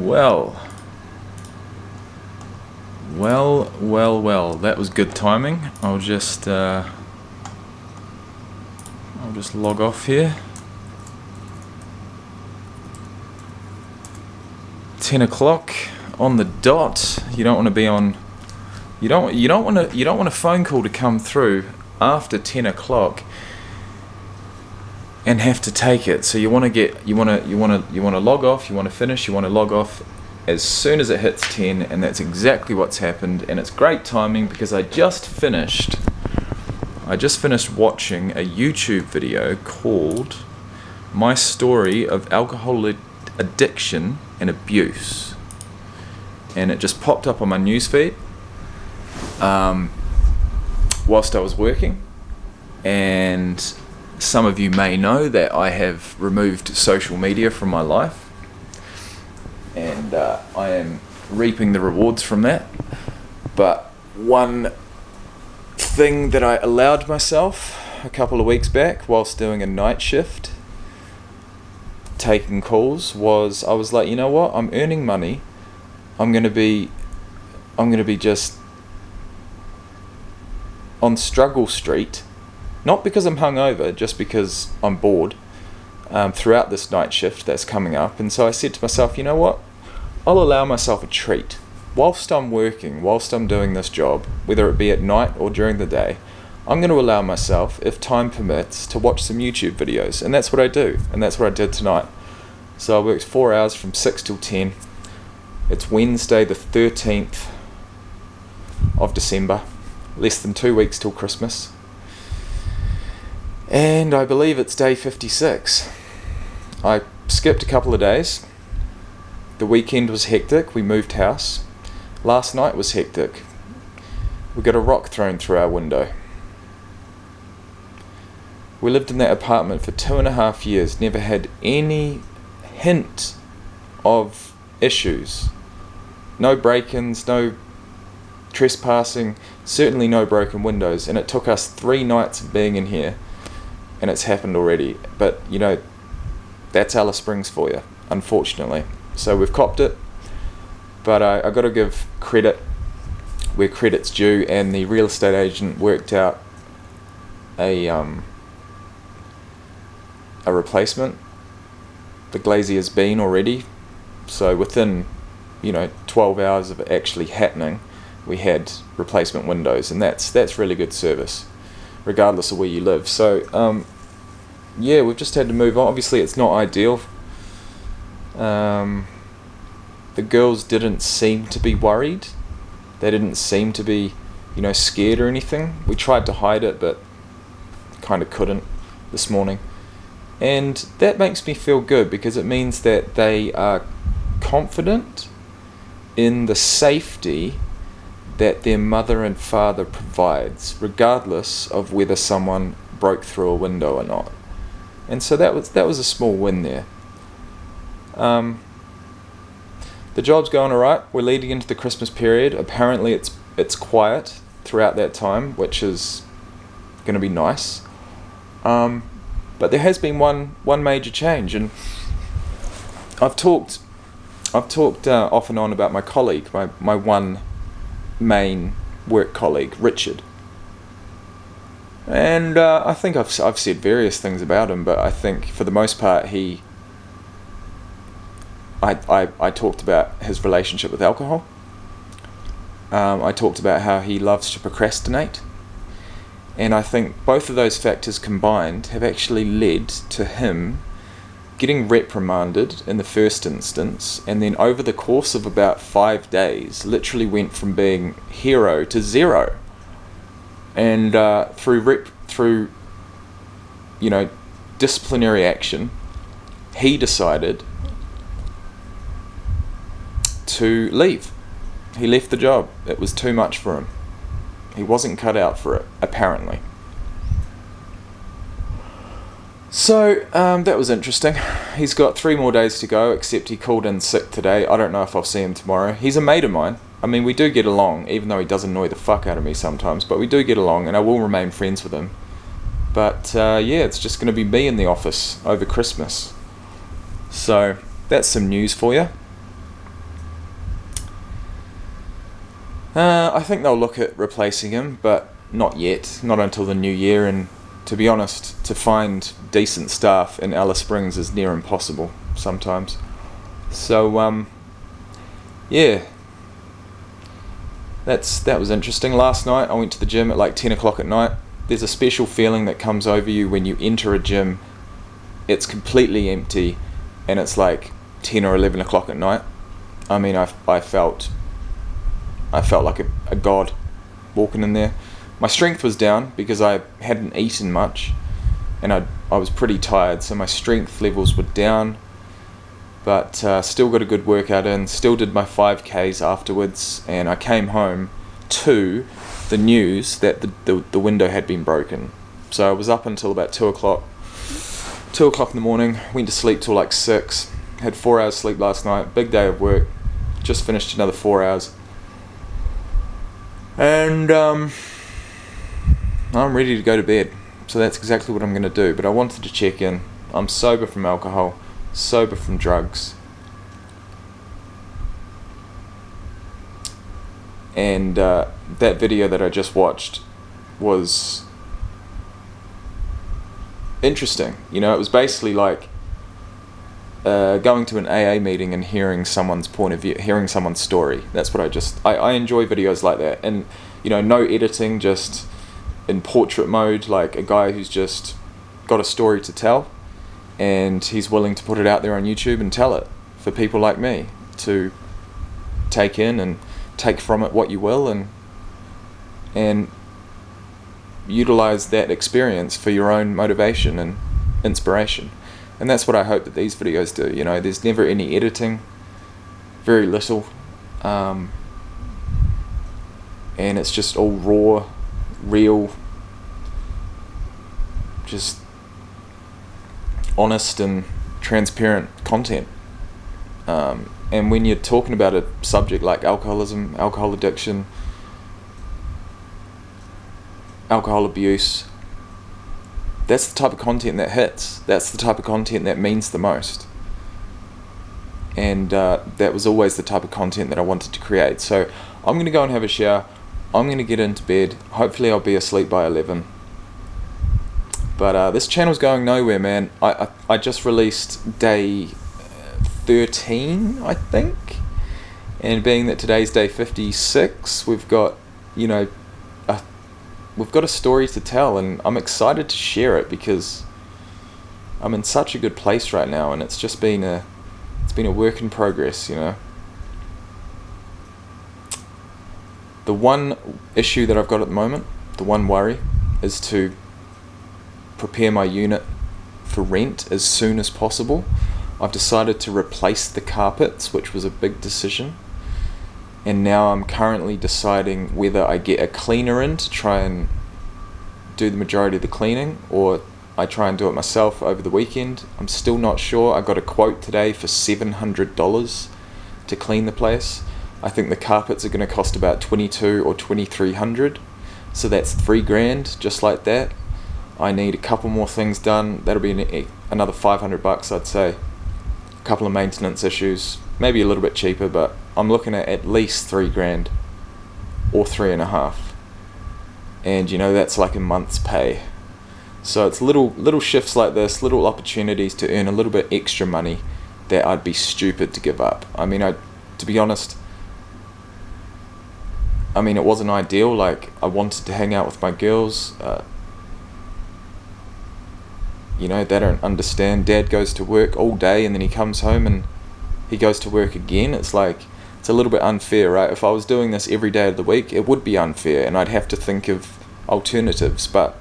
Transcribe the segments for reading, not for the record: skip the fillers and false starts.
Well, that was good timing. I'll just log off here. 10 o'clock on the dot. You don't want to be on. You don't want a phone call to come through after 10 o'clock and have to take it. So you want to log off. You want to finish. You want to log off as soon as it hits 10, and that's exactly what's happened. And it's great timing because I just finished watching a YouTube video called "My Story of Alcohol Addiction and Abuse," and it just popped up on my newsfeed whilst I was working. And some of you may know that I have removed social media from my life, and I am reaping the rewards from that. But one thing that I allowed myself a couple of weeks back whilst doing a night shift, taking calls, was I was like, you know what, I'm earning money. I'm gonna be just on Struggle Street, not because I'm hungover, just because I'm bored throughout this night shift that's coming up. And so I said to myself, you know what, I'll allow myself a treat whilst I'm working, whilst I'm doing this job, whether it be at night or during the day. I'm going to allow myself, if time permits, to watch some YouTube videos, and that's what I do, and that's what I did tonight. So I worked 4 hours from 6 till 10. It's Wednesday the 13th of December, less than 2 weeks till Christmas, and I believe it's day 56. I skipped a couple of days. The weekend was hectic. We moved house. Last night was hectic. We got a rock thrown through our window. We lived in that apartment for 2.5 years, never had any hint of issues. No break-ins, no trespassing, certainly no broken windows, and it took us 3 nights of being in here, and it's happened already. But, you know, that's Alice Springs for you, unfortunately. So we've copped it, but I got to give credit where credit's due, and the real estate agent worked out a replacement. The glazier's been already, so within 12 hours of it actually happening, we had replacement windows, and that's really good service, regardless of where you live. So we've just had to move on. Obviously, it's not ideal. The girls didn't seem to be worried. They didn't seem to be, scared or anything. We tried to hide it, but kind of couldn't this morning. And that makes me feel good, because it means that they are confident in the safety that their mother and father provides, regardless of whether someone broke through a window or not. And so that was a small win there. The job's going alright. We're leading into the Christmas period. Apparently it's quiet throughout that time, which is going to be nice. But there has been one major change, and I've talked off and on about my colleague, my one main work colleague, Richard. And I think I've said various things about him, but I think for the most part I talked about his relationship with alcohol. I talked about how he loves to procrastinate. And I think both of those factors combined have actually led to him getting reprimanded in the first instance, and then over the course of about 5 days, literally went from being hero to zero. And through disciplinary action, he decided to leave. He left the job. It was too much for him. He wasn't cut out for it, apparently. So that was interesting. He's got 3 more days to go, except he called in sick today. I don't know if I'll see him tomorrow. He's a mate of mine. I mean, we do get along, even though he does annoy the fuck out of me sometimes, but we do get along, and I will remain friends with him. But it's just going to be me in the office over Christmas. So that's some news for you. I think they'll look at replacing him, but not yet, not until the new year. And to be honest, to find decent staff in Alice Springs is near impossible sometimes. So yeah, that was interesting. Last night I went to the gym at like 10 o'clock at night. There's a special feeling that comes over you when you enter a gym. It's completely empty, and it's like 10 or 11 o'clock at night. I mean, I felt like a god walking in there. My strength was down because I hadn't eaten much, and I was pretty tired, so my strength levels were down. But still got a good workout in. Still did my 5Ks afterwards, and I came home to the news that the window had been broken. So I was up until about 2 o'clock. 2 o'clock in the morning. Went to sleep till like 6. Had 4 hours sleep last night. Big day of work. Just finished another 4 hours. And I'm ready to go to bed. So that's exactly what I'm going to do. But I wanted to check in. I'm sober from alcohol. Sober from drugs. And that video that I just watched was interesting. You know, it was basically like going to an AA meeting and hearing someone's point of view, hearing someone's story. That's what I enjoy videos like that. And, you know, no editing, just in portrait mode, like a guy who's just got a story to tell, and he's willing to put it out there on YouTube and tell it for people like me to take in and take from it what you will, and utilize that experience for your own motivation and inspiration. And that's what I hope that these videos do. You know, there's never any editing, very little, and it's just all raw, real, just honest and transparent content. And when you're talking about a subject like alcoholism, alcohol addiction, alcohol abuse, that's the type of content that hits. That's the type of content that means the most. And that was always the type of content that I wanted to create. So I'm going to go and have a shower. I'm going to get into bed. Hopefully I'll be asleep by 11. But this channel's going nowhere, man. I just released day 13, I think. And being that today's day 56, we've got, you know, we've got a story to tell, and I'm excited to share it because I'm in such a good place right now, and it's just been a work in progress, you know. The one issue that I've got at the moment, the one worry, is to prepare my unit for rent as soon as possible. I've decided to replace the carpets, which was a big decision, and now I'm currently deciding whether I get a cleaner in to try and do the majority of the cleaning, or I try and do it myself over the weekend. I'm still not sure. I got a quote today for $700 to clean the place. I think the carpets are going to cost about $2,200 or $2,300, so that's $3,000 just like that. I need a couple more things done. That'll be another $500, I'd say. A couple of maintenance issues, maybe a little bit cheaper, but I'm looking at least $3,000 or $3,500, and you know, that's like a month's pay. So it's little shifts like this, little opportunities to earn a little bit extra money that I'd be stupid to give up. I mean, to be honest, I mean, it wasn't ideal. Like, I wanted to hang out with my girls. You know, they don't understand. Dad goes to work all day and then he comes home and he goes to work again. It's like, it's a little bit unfair, right? If I was doing this every day of the week, it would be unfair, and I'd have to think of alternatives. But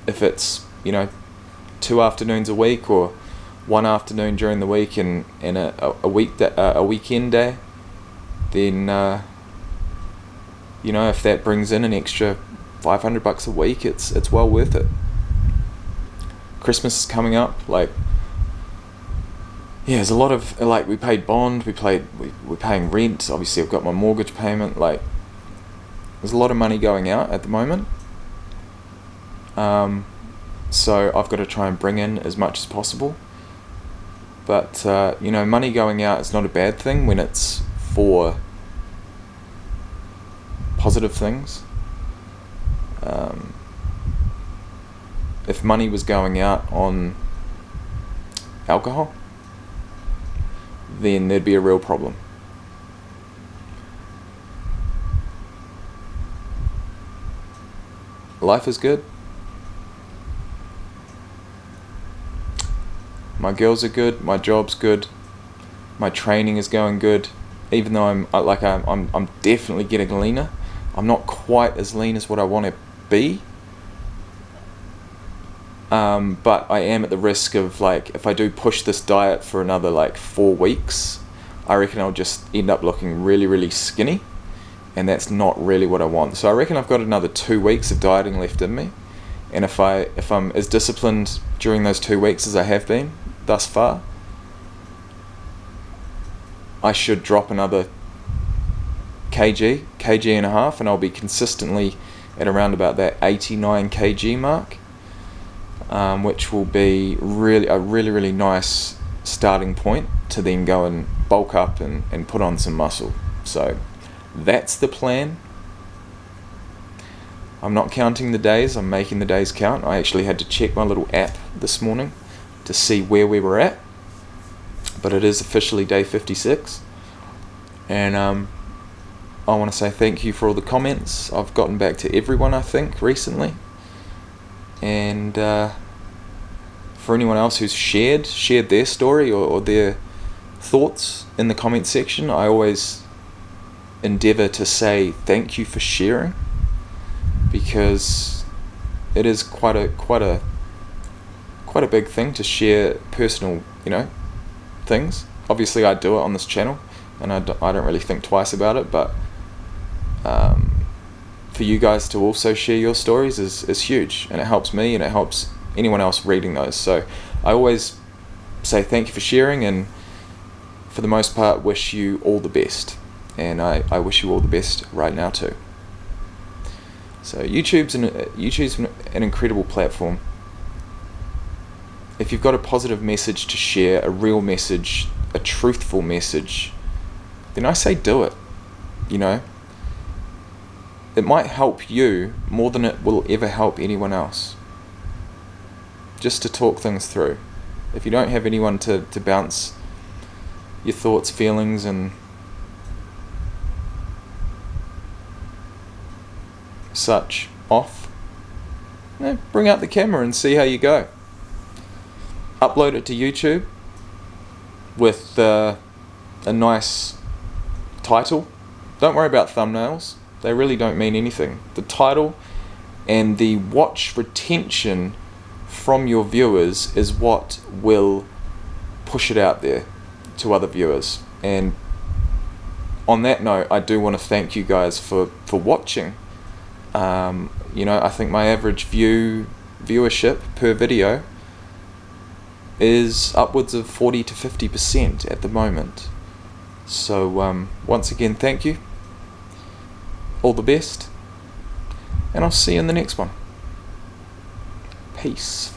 if it's, you know, 2 afternoons a week, or 1 afternoon during the week and a weekend day, then you know, if that brings in an extra $500 a week, it's well worth it. Christmas is coming up, like, yeah, there's a lot of, like, we paid bond, we're paying rent, obviously I've got my mortgage payment, like, there's a lot of money going out at the moment. So I've got to try and bring in as much as possible. But, you know, money going out is not a bad thing when it's for positive things. If money was going out on alcohol, then there'd be a real problem. Life is good. My girls are good. My job's good. My training is going good. Even though I'm definitely getting leaner. I'm not quite as lean as what I want to be. But I am at the risk of, like, if I do push this diet for another 4 weeks, I reckon I'll just end up looking really, really skinny, and that's not really what I want. So I reckon I've got another 2 weeks of dieting left in me, and if I'm as disciplined during those 2 weeks as I have been thus far, I should drop another kg and a half, and I'll be consistently at around about that 89 kg mark. Which will be a really nice starting point to then go and bulk up and put on some muscle. So that's the plan. I'm not counting the days, I'm making the days count. I actually had to check my little app this morning to see where we were at, but it is officially day 56. And I want to say thank you for all the comments. I've gotten back to everyone, I think, recently. And for anyone else who's shared their story or their thoughts in the comment section, I always endeavour to say thank you for sharing, because it is quite a big thing to share personal, things. Obviously, I do it on this channel, and I don't really think twice about it, but for you guys to also share your stories is huge, and it helps me and it helps anyone else reading those. So I always say thank you for sharing, and for the most part wish you all the best, and I wish you all the best right now too. So YouTube's an incredible platform. If you've got a positive message to share, a real message, a truthful message, then I say do it. It might help you more than it will ever help anyone else. Just to talk things through. If you don't have anyone to bounce your thoughts, feelings, and such off, bring out the camera and see how you go. Upload it to YouTube with a nice title. Don't worry about thumbnails. They really don't mean anything. The title and the watch retention from your viewers is what will push it out there to other viewers. And on that note, I do want to thank you guys for watching. I think my average viewership per video is upwards of 40 to 50% at the moment. So once again, thank you. All the best, and I'll see you in the next one. Peace.